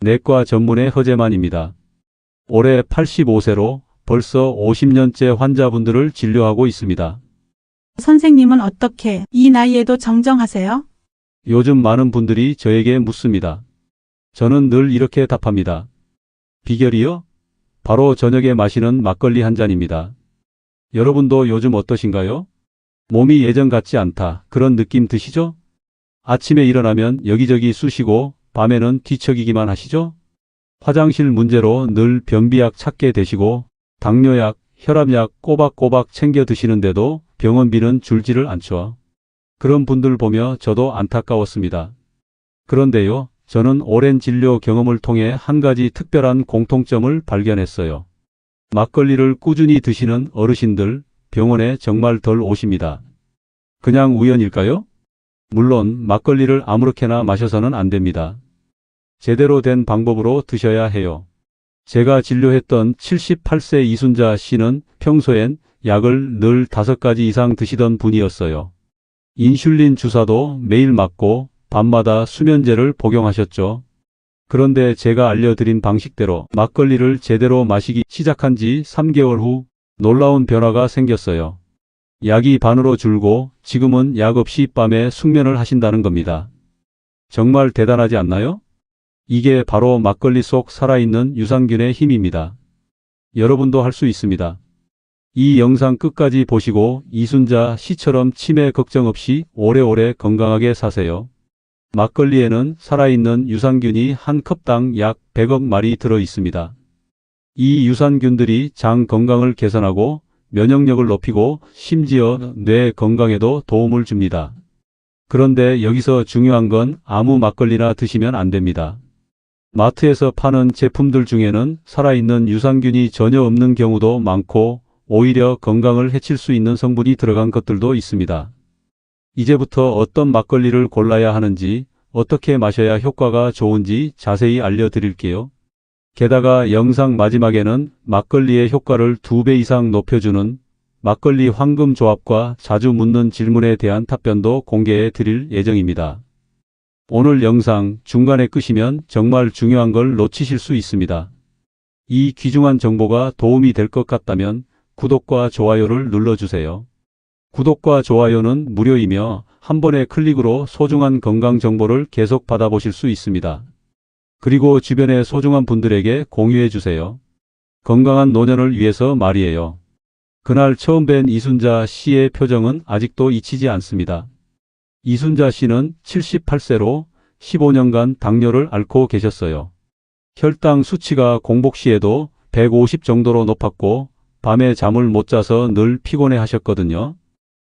내과 전문의 허재만입니다. 올해 85세로 벌써 50년째 환자분들을 진료하고 있습니다. 선생님은 어떻게 이 나이에도 정정하세요? 요즘 많은 분들이 저에게 묻습니다. 저는 늘 이렇게 답합니다. 비결이요? 바로 저녁에 마시는 막걸리 한 잔입니다. 여러분도 요즘 어떠신가요? 몸이 예전 같지 않다. 그런 느낌 드시죠? 아침에 일어나면 여기저기 쑤시고 밤에는 뒤척이기만 하시죠? 화장실 문제로 늘 변비약 찾게 되시고 당뇨약, 혈압약 꼬박꼬박 챙겨 드시는데도 병원비는 줄지를 않죠. 그런 분들 보며 저도 안타까웠습니다. 그런데요, 저는 오랜 진료 경험을 통해 한 가지 특별한 공통점을 발견했어요. 막걸리를 꾸준히 드시는 어르신들, 병원에 정말 덜 오십니다. 그냥 우연일까요? 물론 막걸리를 아무렇게나 마셔서는 안 됩니다. 제대로 된 방법으로 드셔야 해요. 제가 진료했던 78세 이순자 씨는 평소엔 약을 늘 5가지 이상 드시던 분이었어요. 인슐린 주사도 매일 맞고 밤마다 수면제를 복용하셨죠. 그런데 제가 알려드린 방식대로 막걸리를 제대로 마시기 시작한 지 3개월 후 놀라운 변화가 생겼어요. 약이 반으로 줄고 지금은 약 없이 밤에 숙면을 하신다는 겁니다. 정말 대단하지 않나요? 이게 바로 막걸리 속 살아있는 유산균의 힘입니다. 여러분도 할 수 있습니다. 이 영상 끝까지 보시고 이순자 씨처럼 치매 걱정 없이 오래오래 건강하게 사세요. 막걸리에는 살아있는 유산균이 한 컵당 약 100억 마리 들어 있습니다. 이 유산균들이 장 건강을 개선하고 면역력을 높이고 심지어 뇌 건강에도 도움을 줍니다. 그런데 여기서 중요한 건 아무 막걸리나 드시면 안 됩니다. 마트에서 파는 제품들 중에는 살아있는 유산균이 전혀 없는 경우도 많고 오히려 건강을 해칠 수 있는 성분이 들어간 것들도 있습니다. 이제부터 어떤 막걸리를 골라야 하는지, 어떻게 마셔야 효과가 좋은지 자세히 알려드릴게요. 게다가 영상 마지막에는 막걸리의 효과를 2배 이상 높여주는 막걸리 황금 조합과 자주 묻는 질문에 대한 답변도 공개해 드릴 예정입니다. 오늘 영상 중간에 끄시면 정말 중요한 걸 놓치실 수 있습니다. 이 귀중한 정보가 도움이 될 것 같다면 구독과 좋아요를 눌러주세요. 구독과 좋아요는 무료이며 한 번의 클릭으로 소중한 건강 정보를 계속 받아보실 수 있습니다. 그리고 주변의 소중한 분들에게 공유해 주세요. 건강한 노년을 위해서 말이에요. 그날 처음 뵌 이순자 씨의 표정은 아직도 잊히지 않습니다. 이순자 씨는 78세로 15년간 당뇨를 앓고 계셨어요. 혈당 수치가 공복 시에도 150 정도로 높았고 밤에 잠을 못 자서 늘 피곤해 하셨거든요.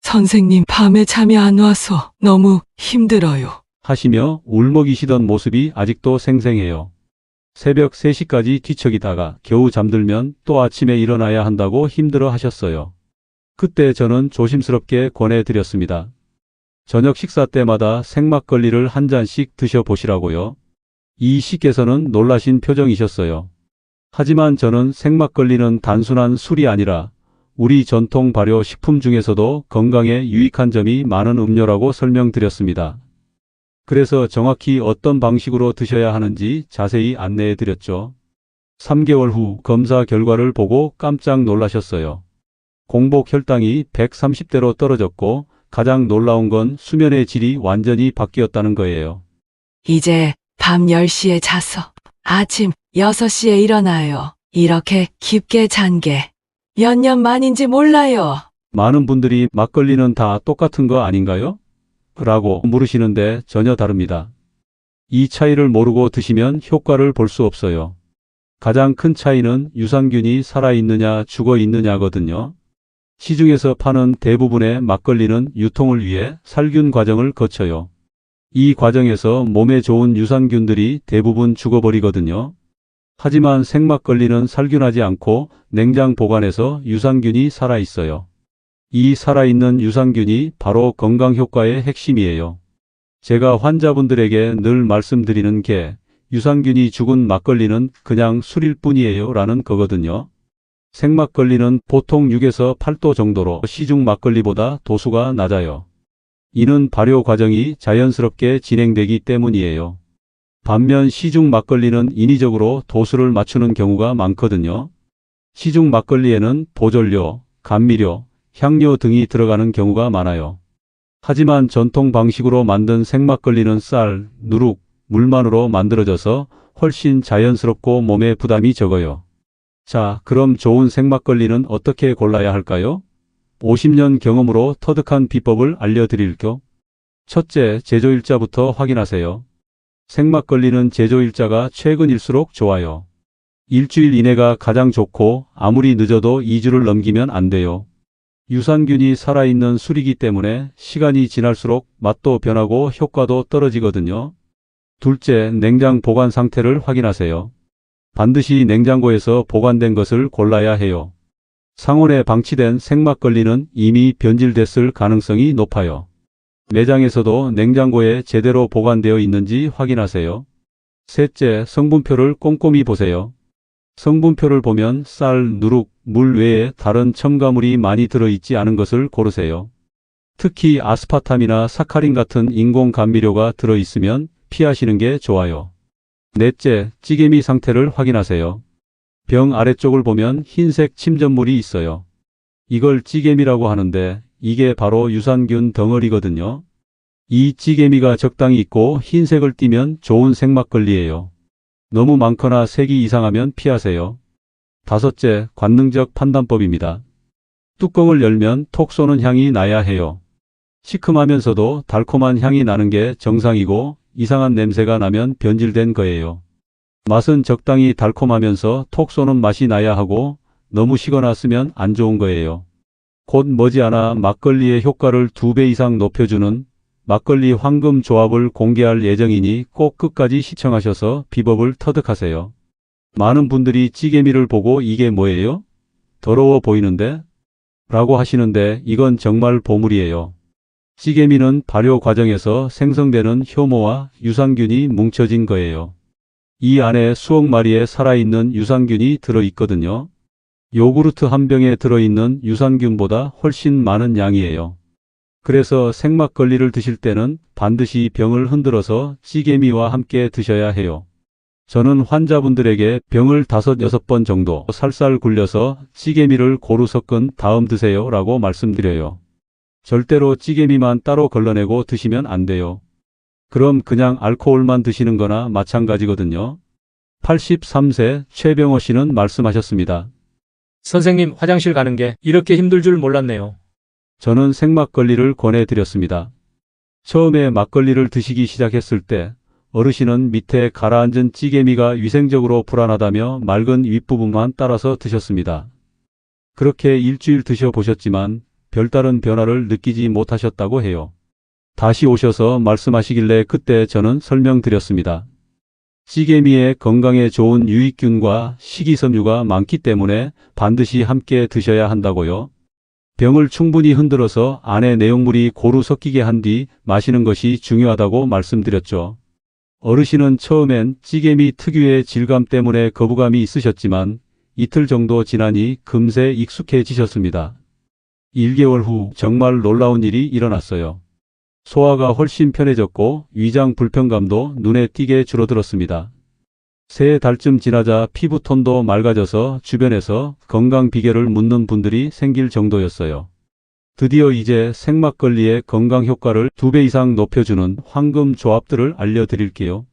선생님, 밤에 잠이 안 와서 너무 힘들어요. 하시며 울먹이시던 모습이 아직도 생생해요. 새벽 3시까지 뒤척이다가 겨우 잠들면 또 아침에 일어나야 한다고 힘들어 하셨어요. 그때 저는 조심스럽게 권해드렸습니다. 저녁 식사 때마다 생막걸리를 한 잔씩 드셔보시라고요. 이 씨께서는 놀라신 표정이셨어요. 하지만 저는 생막걸리는 단순한 술이 아니라 우리 전통 발효 식품 중에서도 건강에 유익한 점이 많은 음료라고 설명드렸습니다. 그래서 정확히 어떤 방식으로 드셔야 하는지 자세히 안내해 드렸죠. 3개월 후 검사 결과를 보고 깜짝 놀라셨어요. 공복 혈당이 130대로 떨어졌고 가장 놀라운 건 수면의 질이 완전히 바뀌었다는 거예요. 이제 밤 10시에 자서 아침 6시에 일어나요. 이렇게 깊게 잔 게 몇 년 만인지 몰라요. 많은 분들이 막걸리는 다 똑같은 거 아닌가요? 라고 물으시는데 전혀 다릅니다. 이 차이를 모르고 드시면 효과를 볼 수 없어요. 가장 큰 차이는 유산균이 살아있느냐 죽어있느냐거든요. 시중에서 파는 대부분의 막걸리는 유통을 위해 살균 과정을 거쳐요. 이 과정에서 몸에 좋은 유산균들이 대부분 죽어버리거든요. 하지만 생막걸리는 살균하지 않고 냉장 보관해서 유산균이 살아있어요. 이 살아있는 유산균이 바로 건강 효과의 핵심이에요. 제가 환자분들에게 늘 말씀드리는 게 유산균이 죽은 막걸리는 그냥 술일 뿐이에요 라는 거거든요. 생막걸리는 보통 6에서 8도 정도로 시중 막걸리보다 도수가 낮아요. 이는 발효 과정이 자연스럽게 진행되기 때문이에요. 반면 시중 막걸리는 인위적으로 도수를 맞추는 경우가 많거든요. 시중 막걸리에는 보존료, 감미료, 향료 등이 들어가는 경우가 많아요. 하지만 전통 방식으로 만든 생막걸리는 쌀, 누룩, 물만으로 만들어져서 훨씬 자연스럽고 몸에 부담이 적어요. 자, 그럼 좋은 생막걸리는 어떻게 골라야 할까요? 50년 경험으로 터득한 비법을 알려드릴게요. 첫째, 제조일자부터 확인하세요. 생막걸리는 제조일자가 최근일수록 좋아요. 일주일 이내가 가장 좋고 아무리 늦어도 2주를 넘기면 안 돼요. 유산균이 살아있는 술이기 때문에 시간이 지날수록 맛도 변하고 효과도 떨어지거든요. 둘째, 냉장 보관 상태를 확인하세요. 반드시 냉장고에서 보관된 것을 골라야 해요. 상온에 방치된 생막걸리는 이미 변질됐을 가능성이 높아요. 매장에서도 냉장고에 제대로 보관되어 있는지 확인하세요. 셋째, 성분표를 꼼꼼히 보세요. 성분표를 보면 쌀, 누룩, 물 외에 다른 첨가물이 많이 들어있지 않은 것을 고르세요. 특히 아스파탐이나 사카린 같은 인공 감미료가 들어있으면 피하시는 게 좋아요. 넷째, 찌개미 상태를 확인하세요. 병 아래쪽을 보면 흰색 침전물이 있어요. 이걸 찌개미라고 하는데 이게 바로 유산균 덩어리거든요. 이 찌개미가 적당히 있고 흰색을 띠면 좋은 생막걸리예요. 너무 많거나 색이 이상하면 피하세요. 다섯째, 관능적 판단법입니다. 뚜껑을 열면 톡 쏘는 향이 나야 해요. 시큼하면서도 달콤한 향이 나는 게 정상이고 이상한 냄새가 나면 변질된 거예요. 맛은 적당히 달콤하면서 톡 쏘는 맛이 나야 하고 너무 식어나 쓰면 안 좋은 거예요. 곧 머지않아 막걸리의 효과를 2배 이상 높여주는 막걸리 황금 조합을 공개할 예정이니 꼭 끝까지 시청하셔서 비법을 터득하세요. 많은 분들이 찌개미를 보고 이게 뭐예요? 더러워 보이는데? 라고 하시는데 이건 정말 보물이에요. 찌개미는 발효 과정에서 생성되는 효모와 유산균이 뭉쳐진 거예요. 이 안에 수억 마리의 살아있는 유산균이 들어있거든요. 요구르트 한 병에 들어있는 유산균보다 훨씬 많은 양이에요. 그래서 생막걸리를 드실 때는 반드시 병을 흔들어서 찌개미와 함께 드셔야 해요. 저는 환자분들에게 병을 5, 6번 정도 살살 굴려서 찌개미를 고루 섞은 다음 드세요 라고 말씀드려요. 절대로 찌개미만 따로 걸러내고 드시면 안 돼요. 그럼 그냥 알코올만 드시는 거나 마찬가지거든요. 83세 최병호 씨는 말씀하셨습니다. 선생님, 화장실 가는 게 이렇게 힘들 줄 몰랐네요. 저는 생막걸리를 권해드렸습니다. 처음에 막걸리를 드시기 시작했을 때 어르신은 밑에 가라앉은 찌개미가 위생적으로 불안하다며 맑은 윗부분만 따라서 드셨습니다. 그렇게 일주일 드셔보셨지만 별다른 변화를 느끼지 못하셨다고 해요. 다시 오셔서 말씀하시길래 그때 저는 설명드렸습니다. 찌개미에 건강에 좋은 유익균과 식이섬유가 많기 때문에 반드시 함께 드셔야 한다고요. 병을 충분히 흔들어서 안에 내용물이 고루 섞이게 한 뒤 마시는 것이 중요하다고 말씀드렸죠. 어르신은 처음엔 찌개미 특유의 질감 때문에 거부감이 있으셨지만 이틀 정도 지나니 금세 익숙해지셨습니다. 1개월 후 정말 놀라운 일이 일어났어요. 소화가 훨씬 편해졌고 위장 불편감도 눈에 띄게 줄어들었습니다. 3달쯤 지나자 피부톤도 맑아져서 주변에서 건강 비결을 묻는 분들이 생길 정도였어요. 드디어 이제 생막걸리의 건강 효과를 2배 이상 높여주는 황금 조합들을 알려드릴게요.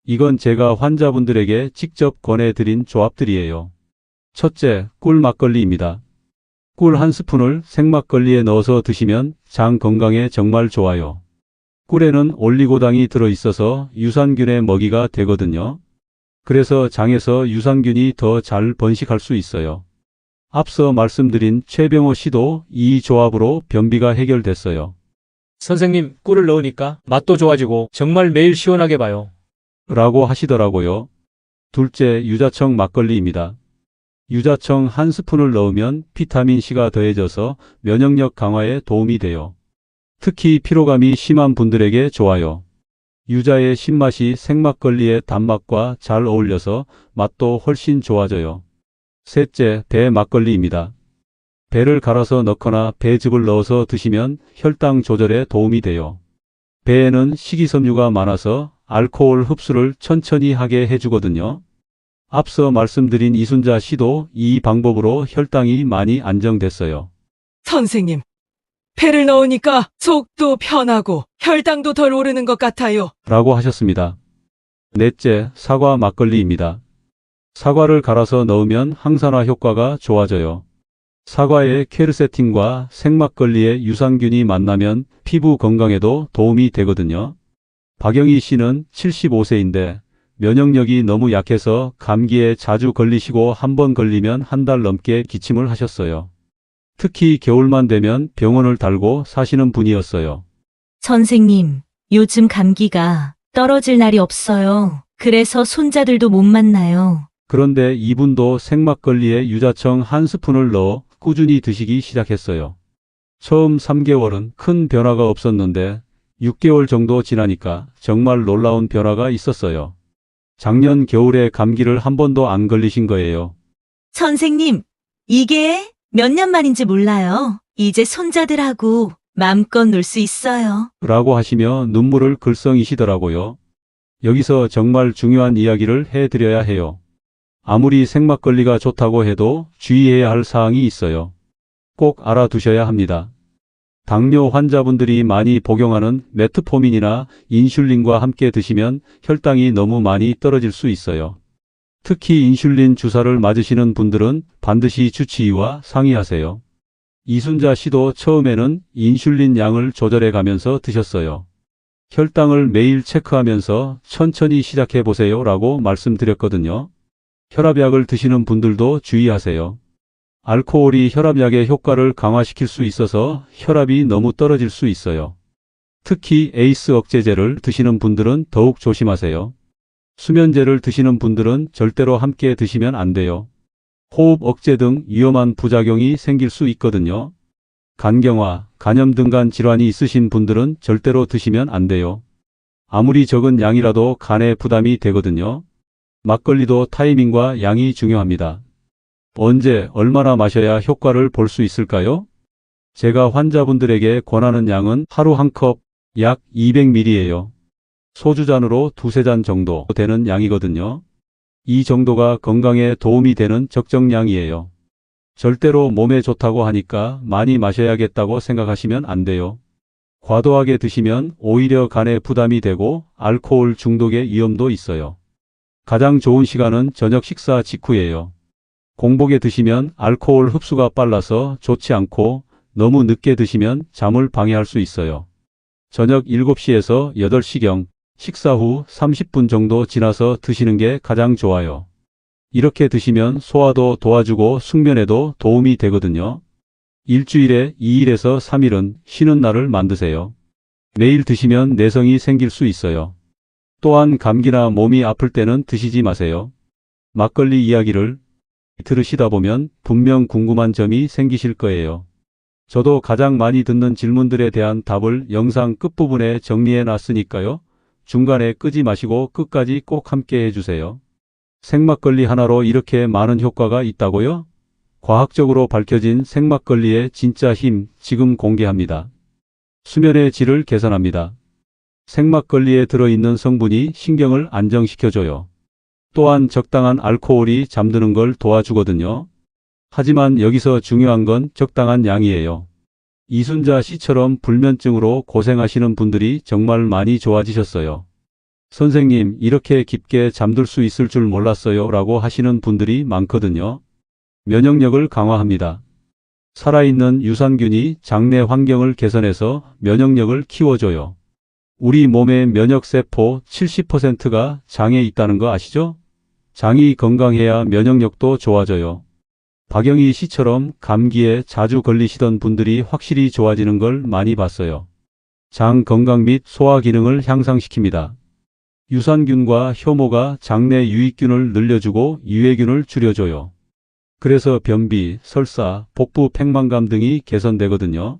이건 제가 환자분들에게 직접 권해드린 조합들이에요. 첫째, 꿀 막걸리입니다. 꿀 1스푼을 생막걸리에 넣어서 드시면 장 건강에 정말 좋아요. 꿀에는 올리고당이 들어있어서 유산균의 먹이가 되거든요. 그래서 장에서 유산균이 더 잘 번식할 수 있어요. 앞서 말씀드린 최병호 씨도 이 조합으로 변비가 해결됐어요. 선생님, 꿀을 넣으니까 맛도 좋아지고 정말 매일 시원하게 봐요. 라고 하시더라고요. 둘째, 유자청 막걸리입니다. 유자청 1스푼을 넣으면 비타민C가 더해져서 면역력 강화에 도움이 돼요. 특히 피로감이 심한 분들에게 좋아요. 유자의 신맛이 생막걸리의 단맛과 잘 어울려서 맛도 훨씬 좋아져요. 셋째, 배 막걸리입니다. 배를 갈아서 넣거나 배즙을 넣어서 드시면 혈당 조절에 도움이 돼요. 배에는 식이섬유가 많아서 알코올 흡수를 천천히 하게 해주거든요. 앞서 말씀드린 이순자 씨도 이 방법으로 혈당이 많이 안정됐어요. 선생님, 배를 넣으니까 속도 편하고 혈당도 덜 오르는 것 같아요. 라고 하셨습니다. 넷째, 사과 막걸리입니다. 사과를 갈아서 넣으면 항산화 효과가 좋아져요. 사과의 케르세틴과 생막걸리의 유산균이 만나면 피부 건강에도 도움이 되거든요. 박영희 씨는 75세인데 면역력이 너무 약해서 감기에 자주 걸리시고 한 번 걸리면 한 달 넘게 기침을 하셨어요. 특히 겨울만 되면 병원을 달고 사시는 분이었어요. 선생님, 요즘 감기가 떨어질 날이 없어요. 그래서 손자들도 못 만나요. 그런데 이분도 생막걸리에 유자청 한 스푼을 넣어 꾸준히 드시기 시작했어요. 처음 3개월은 큰 변화가 없었는데 6개월 정도 지나니까 정말 놀라운 변화가 있었어요. 작년 겨울에 감기를 한 번도 안 걸리신 거예요. 선생님, 이게 몇 년 만인지 몰라요. 이제 손자들하고 마음껏 놀 수 있어요. 라고 하시며 눈물을 글썽이시더라고요. 여기서 정말 중요한 이야기를 해드려야 해요. 아무리 생막걸리가 좋다고 해도 주의해야 할 사항이 있어요. 꼭 알아두셔야 합니다. 당뇨 환자분들이 많이 복용하는 메트포민이나 인슐린과 함께 드시면 혈당이 너무 많이 떨어질 수 있어요. 특히 인슐린 주사를 맞으시는 분들은 반드시 주치의와 상의하세요. 이순자 씨도 처음에는 인슐린 양을 조절해 가면서 드셨어요. 혈당을 매일 체크하면서 천천히 시작해 보세요 라고 말씀드렸거든요. 혈압약을 드시는 분들도 주의하세요. 알코올이 혈압약의 효과를 강화시킬 수 있어서 혈압이 너무 떨어질 수 있어요. 특히 에이스 억제제를 드시는 분들은 더욱 조심하세요. 수면제를 드시는 분들은 절대로 함께 드시면 안 돼요. 호흡 억제 등 위험한 부작용이 생길 수 있거든요. 간경화, 간염 등간 질환이 있으신 분들은 절대로 드시면 안 돼요. 아무리 적은 양이라도 간에 부담이 되거든요. 막걸리도 타이밍과 양이 중요합니다. 언제, 얼마나 마셔야 효과를 볼 수 있을까요? 제가 환자분들에게 권하는 양은 하루 한 컵, 약 200ml예요. 소주잔으로 두세 잔 정도 되는 양이거든요. 이 정도가 건강에 도움이 되는 적정량이에요. 절대로 몸에 좋다고 하니까 많이 마셔야겠다고 생각하시면 안 돼요. 과도하게 드시면 오히려 간에 부담이 되고 알코올 중독의 위험도 있어요. 가장 좋은 시간은 저녁 식사 직후예요. 공복에 드시면 알코올 흡수가 빨라서 좋지 않고 너무 늦게 드시면 잠을 방해할 수 있어요. 저녁 7시에서 8시경 식사 후 30분 정도 지나서 드시는 게 가장 좋아요. 이렇게 드시면 소화도 도와주고 숙면에도 도움이 되거든요. 일주일에 2일에서 3일은 쉬는 날을 만드세요. 매일 드시면 내성이 생길 수 있어요. 또한 감기나 몸이 아플 때는 드시지 마세요. 막걸리 이야기를 들으시다 보면 분명 궁금한 점이 생기실 거예요. 저도 가장 많이 듣는 질문들에 대한 답을 영상 끝부분에 정리해 놨으니까요. 중간에 끄지 마시고 끝까지 꼭 함께 해주세요. 생막걸리 하나로 이렇게 많은 효과가 있다고요? 과학적으로 밝혀진 생막걸리의 진짜 힘 지금 공개합니다. 수면의 질을 개선합니다. 생막걸리에 들어있는 성분이 신경을 안정시켜줘요. 또한 적당한 알코올이 잠드는 걸 도와주거든요. 하지만 여기서 중요한 건 적당한 양이에요. 이순자 씨처럼 불면증으로 고생하시는 분들이 정말 많이 좋아지셨어요. 선생님, 이렇게 깊게 잠들 수 있을 줄 몰랐어요 라고 하시는 분들이 많거든요. 면역력을 강화합니다. 살아있는 유산균이 장내 환경을 개선해서 면역력을 키워줘요. 우리 몸의 면역세포 70%가 장에 있다는 거 아시죠? 장이 건강해야 면역력도 좋아져요. 박영희 씨처럼 감기에 자주 걸리시던 분들이 확실히 좋아지는 걸 많이 봤어요. 장 건강 및 소화 기능을 향상시킵니다. 유산균과 효모가 장내 유익균을 늘려주고 유해균을 줄여줘요. 그래서 변비, 설사, 복부 팽만감 등이 개선되거든요.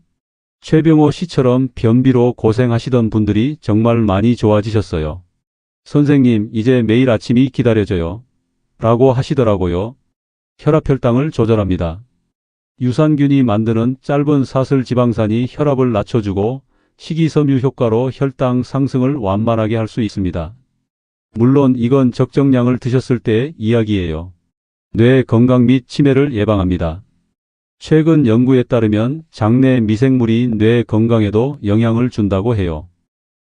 최병호 씨처럼 변비로 고생하시던 분들이 정말 많이 좋아지셨어요. 선생님, 이제 매일 아침이 기다려져요. 라고 하시더라고요. 혈압혈당을 조절합니다. 유산균이 만드는 짧은 사슬 지방산이 혈압을 낮춰주고 식이섬유 효과로 혈당 상승을 완만하게 할 수 있습니다. 물론 이건 적정량을 드셨을 때의 이야기예요. 뇌 건강 및 치매를 예방합니다. 최근 연구에 따르면 장내 미생물이 뇌 건강에도 영향을 준다고 해요.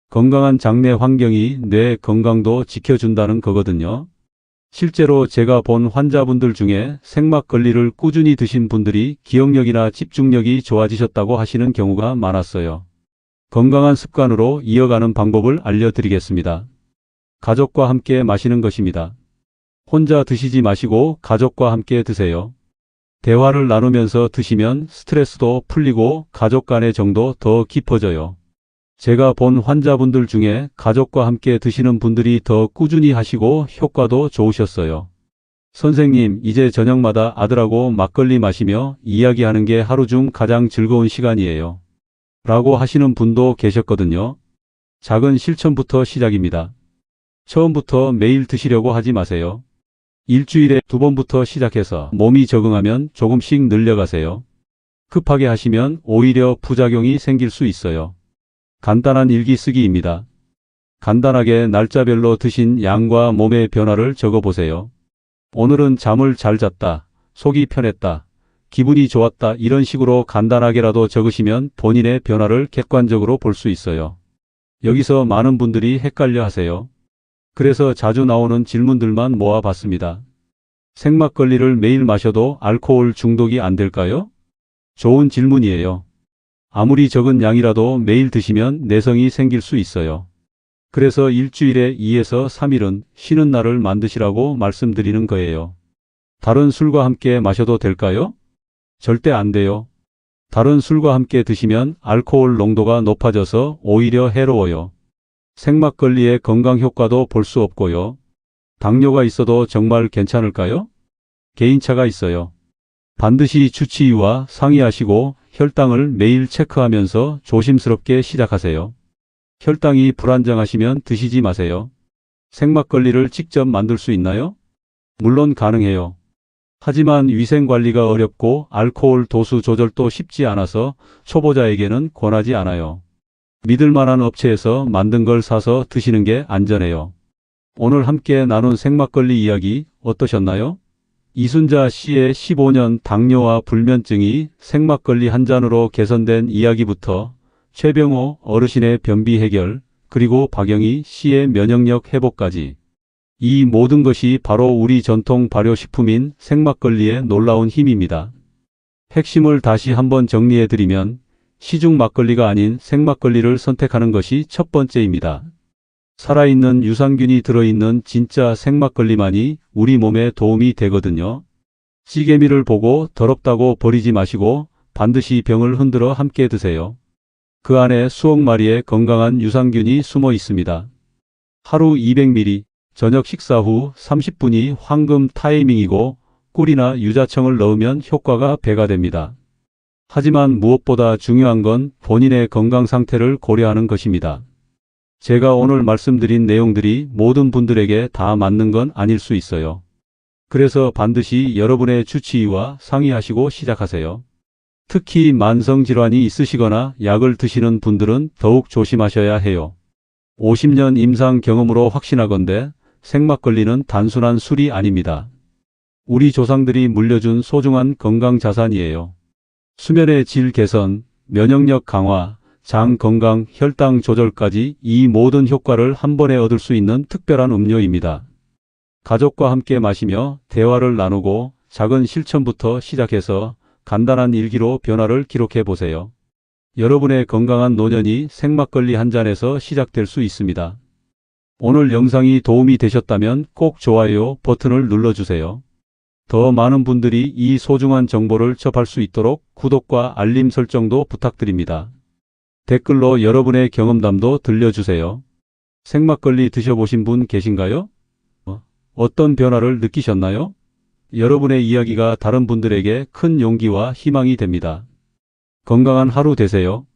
건강한 장내 환경이 뇌 건강도 지켜준다는 거거든요. 실제로 제가 본 환자분들 중에 생막걸리를 꾸준히 드신 분들이 기억력이나 집중력이 좋아지셨다고 하시는 경우가 많았어요. 건강한 습관으로 이어가는 방법을 알려드리겠습니다. 가족과 함께 마시는 것입니다. 혼자 드시지 마시고 가족과 함께 드세요. 대화를 나누면서 드시면 스트레스도 풀리고 가족 간의 정도 더 깊어져요. 제가 본 환자분들 중에 가족과 함께 드시는 분들이 더 꾸준히 하시고 효과도 좋으셨어요. 선생님, 이제 저녁마다 아들하고 막걸리 마시며 이야기하는 게 하루 중 가장 즐거운 시간이에요. 라고 하시는 분도 계셨거든요. 작은 실천부터 시작입니다. 처음부터 매일 드시려고 하지 마세요. 일주일에 2번부터 시작해서 몸이 적응하면 조금씩 늘려가세요. 급하게 하시면 오히려 부작용이 생길 수 있어요. 간단한 일기 쓰기입니다. 간단하게 날짜별로 드신 양과 몸의 변화를 적어보세요. 오늘은 잠을 잘 잤다, 속이 편했다, 기분이 좋았다 이런 식으로 간단하게라도 적으시면 본인의 변화를 객관적으로 볼 수 있어요. 여기서 많은 분들이 헷갈려 하세요. 그래서 자주 나오는 질문들만 모아봤습니다. 생막걸리를 매일 마셔도 알코올 중독이 안 될까요? 좋은 질문이에요. 아무리 적은 양이라도 매일 드시면 내성이 생길 수 있어요. 그래서 일주일에 2에서 3일은 쉬는 날을 만드시라고 말씀드리는 거예요. 다른 술과 함께 마셔도 될까요? 절대 안 돼요. 다른 술과 함께 드시면 알코올 농도가 높아져서 오히려 해로워요. 생막걸리의 건강 효과도 볼 수 없고요. 당뇨가 있어도 정말 괜찮을까요? 개인차가 있어요. 반드시 주치의와 상의하시고 혈당을 매일 체크하면서 조심스럽게 시작하세요. 혈당이 불안정하시면 드시지 마세요. 생막걸리를 직접 만들 수 있나요? 물론 가능해요. 하지만 위생관리가 어렵고 알코올 도수 조절도 쉽지 않아서 초보자에게는 권하지 않아요. 믿을 만한 업체에서 만든 걸 사서 드시는 게 안전해요. 오늘 함께 나눈 생막걸리 이야기 어떠셨나요? 이순자 씨의 15년 당뇨와 불면증이 생막걸리 한 잔으로 개선된 이야기부터 최병호 어르신의 변비 해결, 그리고 박영희 씨의 면역력 회복까지, 이 모든 것이 바로 우리 전통 발효식품인 생막걸리의 놀라운 힘입니다. 핵심을 다시 한번 정리해드리면 시중 막걸리가 아닌 생막걸리를 선택하는 것이 첫 번째입니다. 살아있는 유산균이 들어있는 진짜 생막걸리만이 우리 몸에 도움이 되거든요. 찌개미를 보고 더럽다고 버리지 마시고 반드시 병을 흔들어 함께 드세요. 그 안에 수억 마리의 건강한 유산균이 숨어 있습니다. 하루 200ml, 저녁 식사 후 30분이 황금 타이밍이고 꿀이나 유자청을 넣으면 효과가 배가 됩니다. 하지만 무엇보다 중요한 건 본인의 건강 상태를 고려하는 것입니다. 제가 오늘 말씀드린 내용들이 모든 분들에게 다 맞는 건 아닐 수 있어요. 그래서 반드시 여러분의 주치의와 상의하시고 시작하세요. 특히 만성질환이 있으시거나 약을 드시는 분들은 더욱 조심하셔야 해요. 50년 임상 경험으로 확신하건대 생막걸리는 단순한 술이 아닙니다. 우리 조상들이 물려준 소중한 건강 자산이에요. 수면의 질 개선, 면역력 강화, 장 건강, 혈당 조절까지 이 모든 효과를 한 번에 얻을 수 있는 특별한 음료입니다. 가족과 함께 마시며 대화를 나누고 작은 실천부터 시작해서 간단한 일기로 변화를 기록해 보세요. 여러분의 건강한 노년이 생막걸리 한 잔에서 시작될 수 있습니다. 오늘 영상이 도움이 되셨다면 꼭 좋아요 버튼을 눌러주세요. 더 많은 분들이 이 소중한 정보를 접할 수 있도록 구독과 알림 설정도 부탁드립니다. 댓글로 여러분의 경험담도 들려주세요. 생막걸리 드셔보신 분 계신가요? 어떤 변화를 느끼셨나요? 여러분의 이야기가 다른 분들에게 큰 용기와 희망이 됩니다. 건강한 하루 되세요.